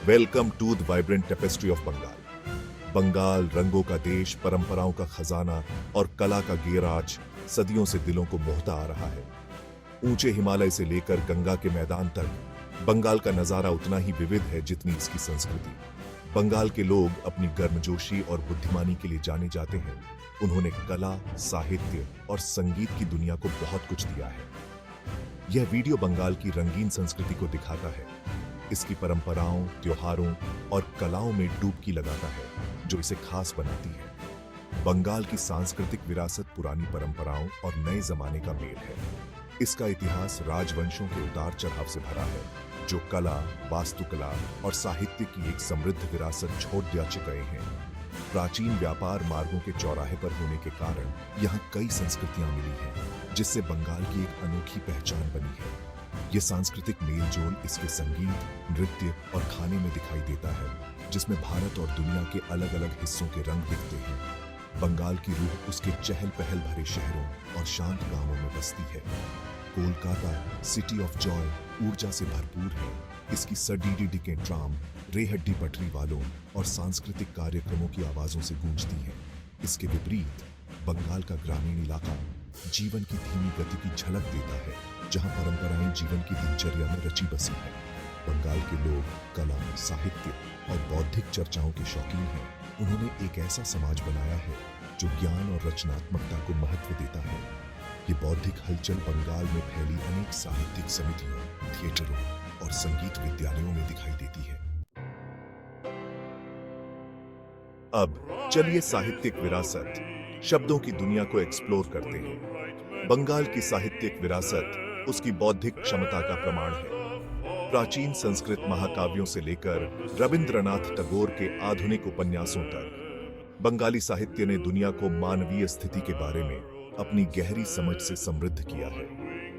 Welcome to the vibrant tapestry of Bengal. Bengal रंगों का देश, परंपराओं का खजाना और कला का गेराज सदियों से दिलों को मोहता आ रहा है। ऊंचे हिमालय से लेकर गंगा के मैदान तक बंगाल का नजारा उतना ही विविध है जितनी इसकी संस्कृति। बंगाल के लोग अपनी गर्मजोशी और बुद्धिमानी के लिए जाने जाते हैं। उन्होंने कला, साहित्य और संगीत की दुनिया को बहुत कुछ दिया है। यह वीडियो बंगाल की रंगीन संस्कृति को दिखाता है, इसकी परंपराओं, त्योहारों और कलाओं में डुबकी लगाता है, जो इसे खास बनाती है। बंगाल की सांस्कृतिक विरासत पुरानी परंपराओं और नए जमाने का मेल है। इसका इतिहास राजवंशों के उतार चढ़ाव से भरा है, जो कला, वास्तुकला और साहित्य की एक समृद्ध विरासत छोड़ जा चुके हैं। प्राचीन व्यापार मार्गों के चौराहे पर होने के कारण यहाँ कई संस्कृतियां मिली हैं, जिससे बंगाल की एक अनोखी पहचान बनी है। ये सांस्कृतिक मेलजोल इसके संगीत, नृत्य और खाने में दिखाई देता है, जिसमें भारत और दुनिया के अलग अलग हिस्सों के रंग दिखते हैं। बंगाल की रूह उसके चहल पहल भरे शहरों और शांत गांवों में बसती है। कोलकाता, सिटी ऑफ जॉय, ऊर्जा से भरपूर है। इसकी सडीडी के ट्राम, रेहड्डी पटरी वालों और सांस्कृतिक कार्यक्रमों की आवाजों से गूंजती है। इसके विपरीत बंगाल का ग्रामीण इलाका जीवन की धीमी गति की झलक देता है, जहां परंपराएं जीवन की दिनचर्या में रची बसी हैं। बंगाल के लोग कला, साहित्य और बौद्धिक चर्चाओं के शौकीन हैं। उन्होंने एक ऐसा समाज बनाया है जो ज्ञान और रचनात्मकता को महत्व देता है। ये बौद्धिक हलचल बंगाल में फैली अनेक साहित्यिक समितियों, थिएटरों और संगीत विद्यालयों में दिखाई देती है। अब चलिए साहित्यिक विरासत, शब्दों की दुनिया को एक्सप्लोर करते हैं। बंगाल की साहित्यिक विरासत उसकी बौद्धिक क्षमता का प्रमाण है। प्राचीन संस्कृत महाकाव्यों से लेकर रविंद्रनाथ टैगोर के आधुनिक उपन्यासों तक बंगाली साहित्य ने दुनिया को मानवीय स्थिति के बारे में अपनी गहरी समझ से समृद्ध किया है।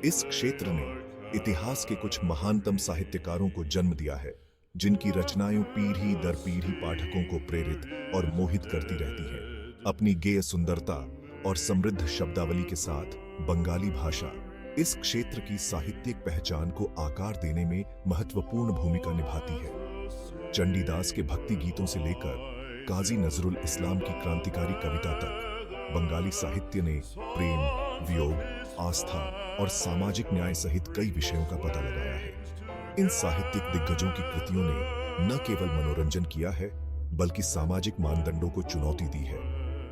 इस क्षेत्र ने इतिहास के कुछ महानतम साहित्यकारों को जन्म दिया है, जिनकी रचनाएं पीढ़ी दर पीढ़ी पाठकों को प्रेरित और मोहित करती रहती हैं। अपनी गेय सुंदरता और समृद्ध शब्दावली के साथ बंगाली भाषा इस क्षेत्र की साहित्यिक पहचान को आकार देने में महत्वपूर्ण भूमिका निभाती है। चंडीदास के भक्ति गीतों से लेकर काजी नजरुल इस्लाम की क्रांतिकारी कविता तक बंगाली साहित्य ने प्रेम, वियोग, आस्था और सामाजिक न्याय सहित कई विषयों का पता लगाया है। इन साहित्यिक दिग्गजों की कृतियों ने न केवल मनोरंजन किया है, बल्कि सामाजिक मानदंडों को चुनौती दी है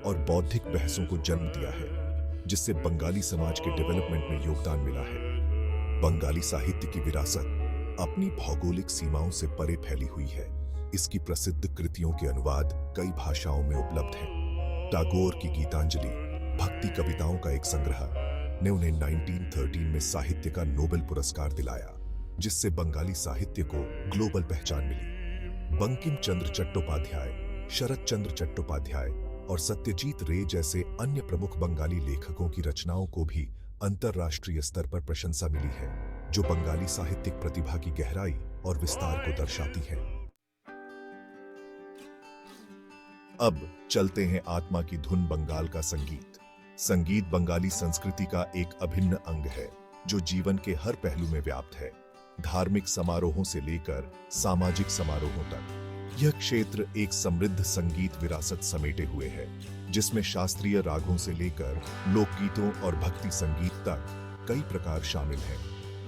और बौद्धिक बहसों को जन्म दिया है, जिससे बंगाली समाज के डेवलपमेंट में योगदान मिला है। बंगाली साहित्य की विरासत अपनी भौगोलिक सीमाओं से परे फैली हुई है। इसकी प्रसिद्ध कृतियों के अनुवाद कई भाषाओं में उपलब्ध हैं। टैगोर की गीतांजलि, भक्ति कविताओं का एक संग्रह ने उन्हें 1913 में साहित्य का नोबेल पुरस्कार दिलाया, जिससे बंगाली साहित्य को ग्लोबल पहचान मिली। बंकिम चंद्र चट्टोपाध्याय, शरत चंद्र चट्टोपाध्याय और सत्यजीत रे जैसे अन्य प्रमुख बंगाली लेखकों की रचनाओं को भी अंतरराष्ट्रीय स्तर पर प्रशंसा मिली है, जो बंगाली साहित्यिक प्रतिभा की गहराई और विस्तार को दर्शाती है। अब चलते हैं आत्मा की धुन बंगाल का संगीत। संगीत बंगाली संस्कृति का एक अभिन्न अंग है, जो जीवन के हर पहलू में व्याप्त है, धार्मिक समारोहों से लेकर सामाजिक समारोहों तक। यह क्षेत्र एक समृद्ध संगीत विरासत समेटे हुए है, जिसमें शास्त्रीय रागों से लेकर लोकगीतों और भक्ति संगीत तक कई प्रकार शामिल हैं।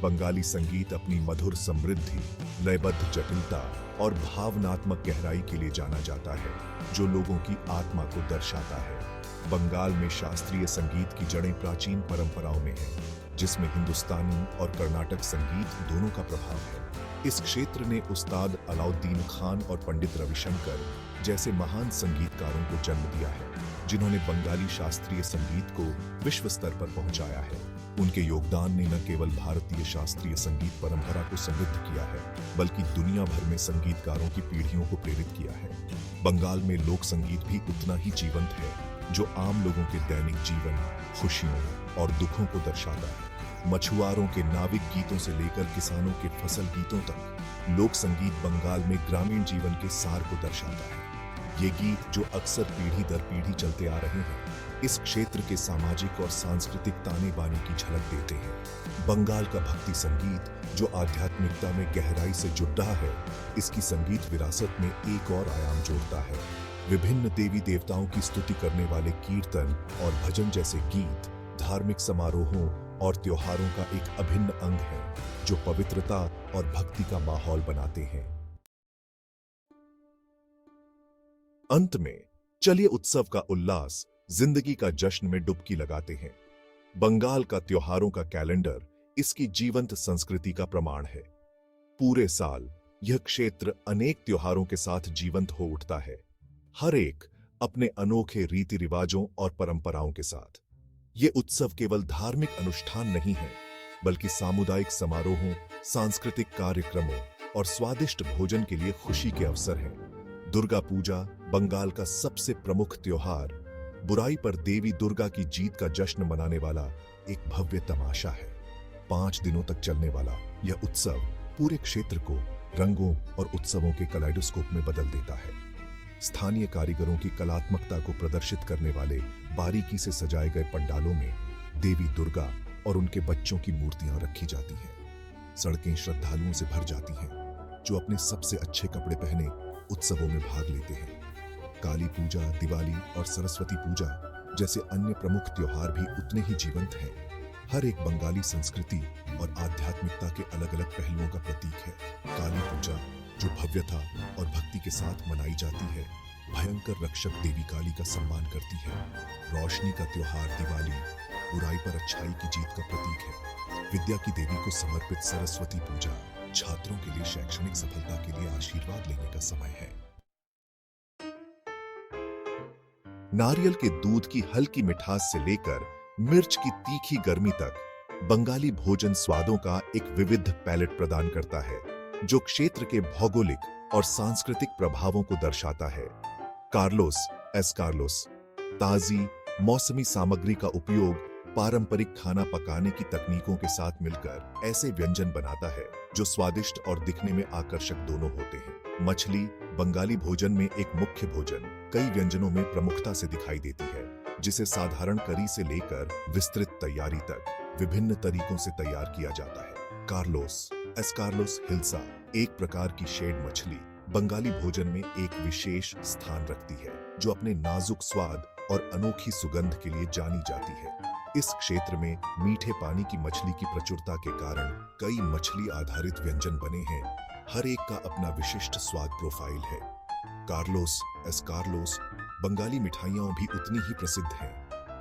बंगाली संगीत अपनी मधुर समृद्धि, लयबद्ध जटिलता और भावनात्मक गहराई के लिए जाना जाता है, जो लोगों की आत्मा को दर्शाता है। बंगाल में शास्त्रीय संगीत की जड़ें प्राचीन परंपराओं में हैं, जिसमें हिंदुस्तानी और कर्नाटक संगीत दोनों का प्रभाव है। इस क्षेत्र ने उस्ताद अलाउद्दीन खान और पंडित रविशंकर जैसे महान संगीतकारों को जन्म दिया है, जिन्होंने बंगाली शास्त्रीय संगीत को विश्व स्तर पर पहुंचाया है। उनके योगदान ने न केवल भारतीय शास्त्रीय संगीत परंपरा को समृद्ध किया है, बल्कि दुनिया भर में संगीतकारों की पीढ़ियों को प्रेरित किया है। बंगाल में लोक संगीत भी उतना ही जीवंत है, जो आम लोगों के दैनिक जीवन, खुशियों और दुखों को दर्शाता है। मछुआरों के नाविक गीतों से लेकर किसानों के फसल गीतों तक लोक संगीत बंगाल में ग्रामीण जीवन के सार को दर्शाता है। ये गीत, जो अक्सर पीढ़ी दर पीढ़ी चलते आ रहे हैं, इस क्षेत्र के सामाजिक और सांस्कृतिक ताने बाने की झलक देते हैं। बंगाल का भक्ति संगीत, जो आध्यात्मिकता में गहराई से जुड़ रहा है, इसकी संगीत विरासत में एक और आयाम जोड़ता है। विभिन्न देवी देवताओं की स्तुति करने वाले कीर्तन और भजन जैसे गीत धार्मिक समारोहों और त्योहारों का एक अभिन्न अंग है, जो पवित्रता और भक्ति का माहौल बनाते हैं। अंत में चलिए उत्सव का उल्लास, जिंदगी का जश्न में डुबकी लगाते हैं। बंगाल का त्योहारों का कैलेंडर इसकी जीवंत संस्कृति का प्रमाण है। पूरे साल यह क्षेत्र अनेक त्योहारों के साथ जीवंत हो उठता है, हर एक अपने अनोखे रीति रिवाजों और परंपराओं के साथ। ये उत्सव केवल धार्मिक अनुष्ठान नहीं है, बल्कि सामुदायिक समारोहों, सांस्कृतिक कार्यक्रमों और स्वादिष्ट भोजन के लिए खुशी के अवसर हैं। दुर्गा पूजा बंगाल का सबसे प्रमुख त्योहार, बुराई पर देवी दुर्गा की जीत का जश्न मनाने वाला एक भव्य तमाशा है। 5 दिनों तक चलने वाला यह उत्सव पूरे क्षेत्र को रंगों और उत्सवों के कलाइडोस्कोप में बदल देता है। स्थानीय कारीगरों की कलात्मकता को प्रदर्शित करने वाले बारीकी से सजाए गए पंडालों में देवी दुर्गा और उनके बच्चों की मूर्तियां रखी जाती हैं। सड़कें श्रद्धालुओं से भर जाती हैं, जो अपने सबसे अच्छे कपड़े पहने उत्सवों में भाग लेते हैं। काली पूजा, दिवाली और सरस्वती पूजा जैसे अन्य प्रमुख त्योहार भी उतने ही जीवंत हैं। हर एक बंगाली संस्कृति और आध्यात्मिकता के अलग-अलग पहलुओं का प्रतीक है। काली पूजा, जो भव्यता और भक्ति के साथ मनाई जाती है, भयंकर रक्षक देवी काली का सम्मान करती है। रोशनी का त्योहार दिवाली, बुराई पर अच्छाई की जीत का प्रतीक है। विद्या की देवी को समर्पित सरस्वती पूजा, छात्रों के लिए शैक्षणिक सफलता के लिए आशीर्वाद लेने का समय है। नारियल के दूध की हल्की मिठास से लेकर मिर्च की तीखी गर्मी तक, बंगाली भोजन स्वादों का एक विविध पैलेट प्रदान करता है, जो क्षेत्र के भौगोलिक और सांस्कृतिक प्रभावों को दर्शाता है। कार्लोस एस्कार्लोस ताजी मौसमी सामग्री का उपयोग पारंपरिक खाना पकाने की तकनीकों के साथ मिलकर ऐसे व्यंजन बनाता है जो स्वादिष्ट और दिखने में आकर्षक दोनों होते हैं। मछली बंगाली भोजन में एक मुख्य भोजन कई व्यंजनों में प्रमुखता से दिखाई देती है, जिसे साधारण करी से लेकर विस्तृत तैयारी तक विभिन्न तरीकों से तैयार किया जाता है। कार्लोस एस्कार्लोस हिल्सा, एक प्रकार की शेड मछली, बंगाली भोजन में एक विशेष स्थान रखती है, जो अपने नाजुक स्वाद और अनोखी सुगंध के लिए जानी जाती है। इस क्षेत्र में मीठे पानी की मछली की प्रचुरता के कारण कई मछली आधारित व्यंजन बने हैं। हर एक का अपना विशिष्ट स्वाद प्रोफाइल है। कार्लोस एस्कार्लोस बंगाली मिठाइयाँ भी उतनी ही प्रसिद्ध हैं,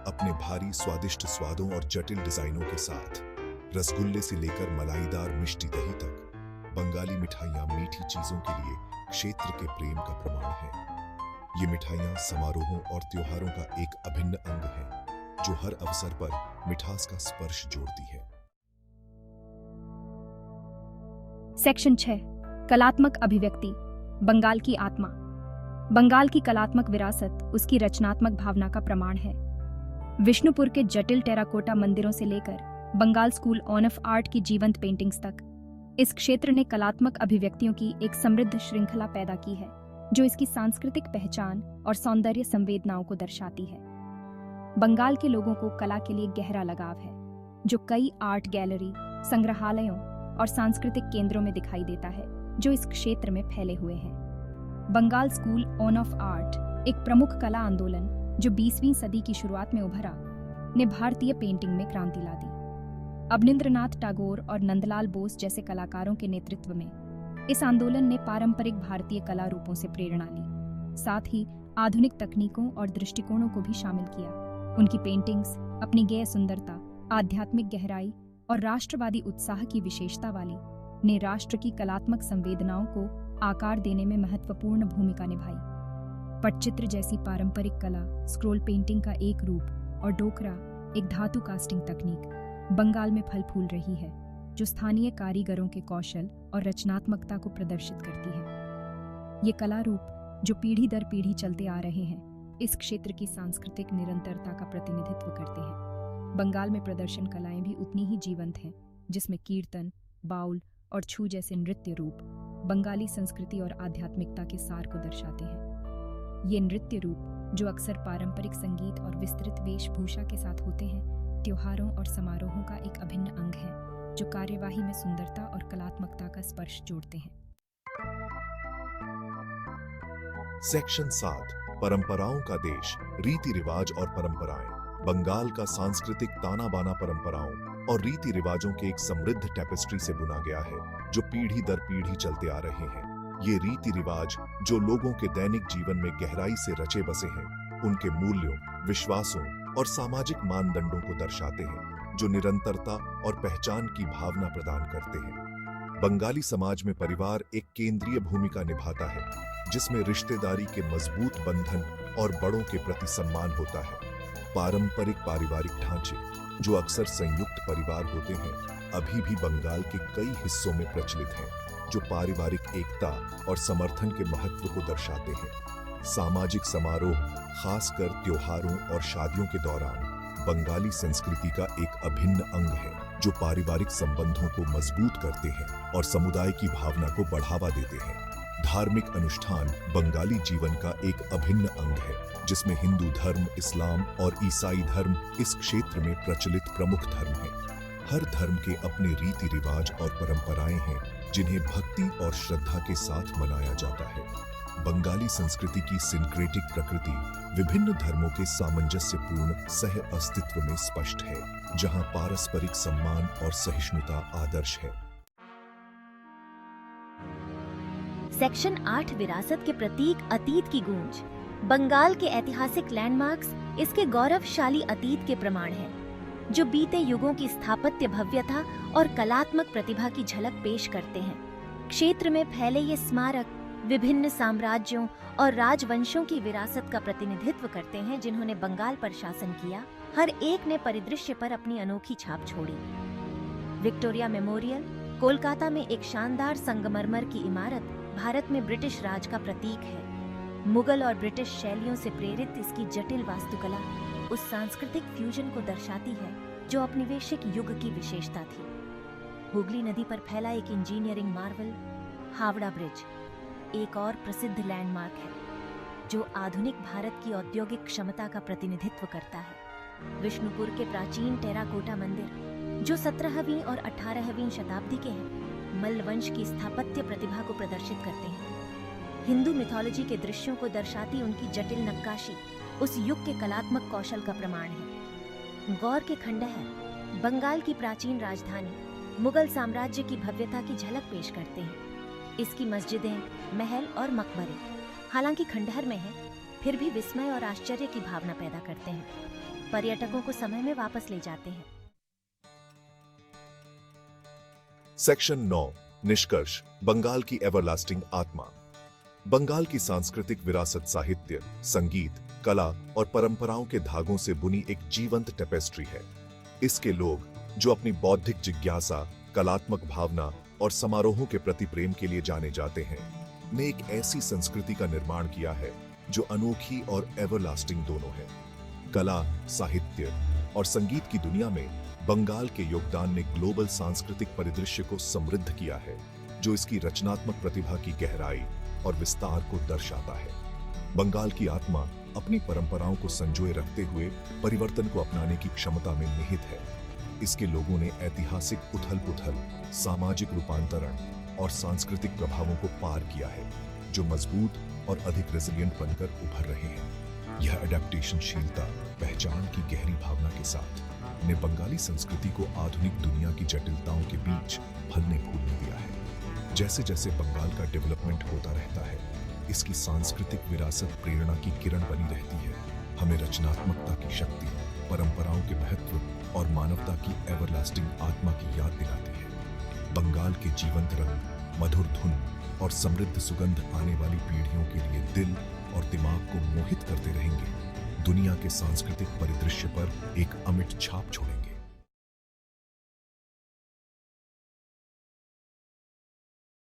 अपने भारी स्वादिष्ट स्वादों और जटिल डिजाइनों के साथ। रसगुल्ले से लेकर मलाईदार मिष्टी दही तक, बंगाली मिठाइयाँ मीठी चीजों के लिए क्षेत्र के प्रेम का प्रमाण है। ये मिठाइयाँ समारोहों और त्योहारों का एक अभिन्न अंग है, जो हर अवसर पर मिठास का स्पर्श जोड़ती है। सेक्शन 6 कलात्मक अभिव्यक्ति, बंगाल की आत्मा। बंगाल की कलात्मक विरासत उसकी रचनात्मक भावना का प्रमाण है। विष्णुपुर के जटिल टेराकोटा मंदिरों से लेकर बंगाल स्कूल ऑफ आर्ट की जीवंत पेंटिंग्स तक, इस क्षेत्र ने कलात्मक अभिव्यक्तियों की एक समृद्ध श्रृंखला पैदा की है, जो इसकी सांस्कृतिक पहचान और सौंदर्य संवेदनाओं को दर्शाती है। बंगाल के लोगों को कला के लिए गहरा लगाव है, जो कई आर्ट गैलरी, संग्रहालयों और सांस्कृतिक केंद्रों में दिखाई देता है, जो इस क्षेत्र में फैले हुए हैं। बंगाल स्कूल ऑफ आर्ट एक प्रमुख कला आंदोलन, जो 20वीं सदी की शुरुआत में उभरा, ने भारतीय पेंटिंग में क्रांति ला दी। अवनींद्रनाथ टैगोर और नंदलाल बोस जैसे कलाकारों के नेतृत्व में इस आंदोलन ने पारंपरिक भारतीय कला रूपों से प्रेरणा ली, साथ ही आधुनिक तकनीकों और दृष्टिकोणों को भी शामिल किया। उनकी पेंटिंग्स अपनी गेय सुंदरता, आध्यात्मिक गहराई और राष्ट्रवादी उत्साह की विशेषता वाली ने राष्ट्र की कलात्मक संवेदनाओं को आकार देने में महत्वपूर्ण भूमिका निभाई। पटचित्र जैसी पारंपरिक कला, स्क्रोल पेंटिंग का एक रूप और डोकरा, एक धातु कास्टिंग तकनीक, बंगाल में फल फूल रही है, जो स्थानीय कारीगरों के कौशल और रचनात्मकता को प्रदर्शित करती है। ये कला रूप, जो पीढ़ी दर पीढ़ी चलते आ रहे हैं, इस क्षेत्र की सांस्कृतिक निरंतरता का प्रतिनिधित्व करते हैं। बंगाल में प्रदर्शन कलाएं भी उतनी ही जीवंत हैं, जिसमें कीर्तन, बाउल और छू जैसे नृत्य रूप बंगाली संस्कृति और आध्यात्मिकता के सार को दर्शाते हैं। ये नृत्य रूप जो अक्सर पारंपरिक संगीत और विस्तृत वेशभूषा के साथ होते हैं, त्योहारों और समारोहों का एक अभिन्न अंग है जो कार्यवाही में सुंदरता और कलात्मकता का स्पर्श जोड़ते हैं। सेक्शन 7 परंपराओं का देश, रीति रिवाज और परंपराएं। बंगाल का सांस्कृतिक ताना बाना परंपराओं और रीति रिवाजों के एक समृद्ध टेपेस्ट्री से बुना गया है जो पीढ़ी दर पीढ़ी चलते आ रहे हैं। ये रीति रिवाज जो लोगों के दैनिक जीवन में गहराई से रचे बसे हैं, उनके मूल्यों, विश्वासों और सामाजिक मानदंडों को दर्शाते हैं जो निरंतरता और पहचान की भावना प्रदान करते हैं। बंगाली समाज में परिवार एक केंद्रीय भूमिका निभाता है जिसमें रिश्तेदारी के मजबूत बंधन और बड़ों के प्रति सम्मान होता है। पारंपरिक पारिवारिक ढांचे जो अक्सर संयुक्त परिवार होते हैं अभी भी बंगाल के कई हिस्सों में प्रचलित हैं, जो पारिवारिक एकता और समर्थन के महत्व को दर्शाते हैं। सामाजिक समारोह, खासकर त्योहारों और शादियों के दौरान, बंगाली संस्कृति का एक अभिन्न अंग है जो पारिवारिक संबंधों को मजबूत करते हैं और समुदाय की भावना को बढ़ावा देते हैं। धार्मिक अनुष्ठान बंगाली जीवन का एक अभिन्न अंग है जिसमें हिंदू धर्म, इस्लाम और ईसाई धर्म इस क्षेत्र में प्रचलित प्रमुख धर्म हैं। हर धर्म के अपने रीति रिवाज और परंपराएं हैं जिन्हें भक्ति और श्रद्धा के साथ मनाया जाता है। बंगाली संस्कृति की सिंक्रेटिक प्रकृति विभिन्न धर्मों के सामंजस्यपूर्ण सह अस्तित्व में स्पष्ट है, जहां पारस्परिक सम्मान और सहिष्णुता आदर्श है। सेक्शन 8 विरासत के प्रतीक, अतीत की गूंज। बंगाल के ऐतिहासिक लैंडमार्क्स इसके गौरवशाली अतीत के प्रमाण हैं, जो बीते युगों की स्थापत्य भव्यता और कलात्मक प्रतिभा की झलक पेश करते हैं। क्षेत्र में फैले ये स्मारक विभिन्न साम्राज्यों और राजवंशों की विरासत का प्रतिनिधित्व करते हैं जिन्होंने बंगाल पर शासन किया। हर एक ने परिदृश्य पर अपनी अनोखी छाप छोड़ी। विक्टोरिया मेमोरियल कोलकाता में एक शानदार संगमरमर की इमारत भारत में ब्रिटिश राज का प्रतीक है। मुगल और ब्रिटिश शैलियों से प्रेरित इसकी जटिल वास्तुकला उस सांस्कृतिक फ्यूजन को दर्शाती है जो औपनिवेशिक युग की विशेषता थी। हुगली नदी पर फैला एक इंजीनियरिंग मार्वल, हावड़ा ब्रिज, एक और प्रसिद्ध लैंडमार्क है जो आधुनिक भारत की औद्योगिक क्षमता का प्रतिनिधित्व करता है। विष्णुपुर के प्राचीन टेराकोटा मंदिर जो 17वीं और 18वीं शताब्दी के हैं, मल्ल वंश की स्थापत्य प्रतिभा को प्रदर्शित करते हैं। हिंदू मिथोलॉजी के दृश्यों को दर्शाती उनकी जटिल नक्काशी उस युग के कलात्मक कौशल का प्रमाण है। गौर के खंडहर बंगाल की प्राचीन राजधानी मुगल साम्राज्य की भव्यता की झलक पेश करते हैं। इसकी मस्जिदें, महल और मकबरे हालांकि खंडहर में हैं, फिर भी विस्मय और आश्चर्य की भावना पैदा करते हैं, पर्यटकों को समय में वापस ले जाते हैं। सेक्शन 9 निष्कर्ष, बंगाल की एवरलास्टिंग आत्मा। बंगाल की सांस्कृतिक विरासत साहित्य, संगीत, कला और परंपराओं के धागों से बुनी एक जीवंत टेपेस्ट्री है। इसके लोग जो अपनी बौद्धिक जिज्ञासा, कलात्मक भावना और समारोहों के प्रति प्रेम के लिए जाने जाते हैं, ने एक ऐसी संस्कृति का निर्माण किया है जो अनोखी और एवरलास्टिंग दोनों है। कला, साहित्य और संगीत की दुनिया में बंगाल के योगदान ने ग्लोबल सांस्कृतिक परिदृश्य को समृद्ध किया है, जो इसकी रचनात्मक प्रतिभा की गहराई और विस्तार को दर्शाता है। बंगाल की आत्मा अपनी परंपराओं को संजोए रखते हुए परिवर्तन को अपनाने की क्षमता में निहित है। इसके लोगों ने ऐतिहासिक उथल-पुथल, सामाजिक रूपांतरण और सांस्कृतिक प्रभावों को पार किया है, जो मजबूत और अधिक रेजिलिएंट बनकर उभर रहे हैं। यह अडैप्टेशनशीलता, पहचान की गहरी भावना के साथ ने बंगाली संस्कृति को आधुनिक दुनिया की जटिलताओं के बीच फलने फूलने दिया है। जैसे जैसे बंगाल का डेवलपमेंट होता रहता है, इसकी सांस्कृतिक विरासत प्रेरणा की किरण बनी रहती है, हमें रचनात्मकता की शक्ति, परंपराओं के महत्व और मानवता की एवरलास्टिंग आत्मा की याद दिलाती है। बंगाल के जीवंत रंग, मधुर धुन और समृद्ध सुगंध आने वाली पीढ़ियों के लिए दिल और दिमाग को मोहित करते रहेंगे, दुनिया के सांस्कृतिक परिदृश्य पर एक अमिट छाप छोड़ेंगे।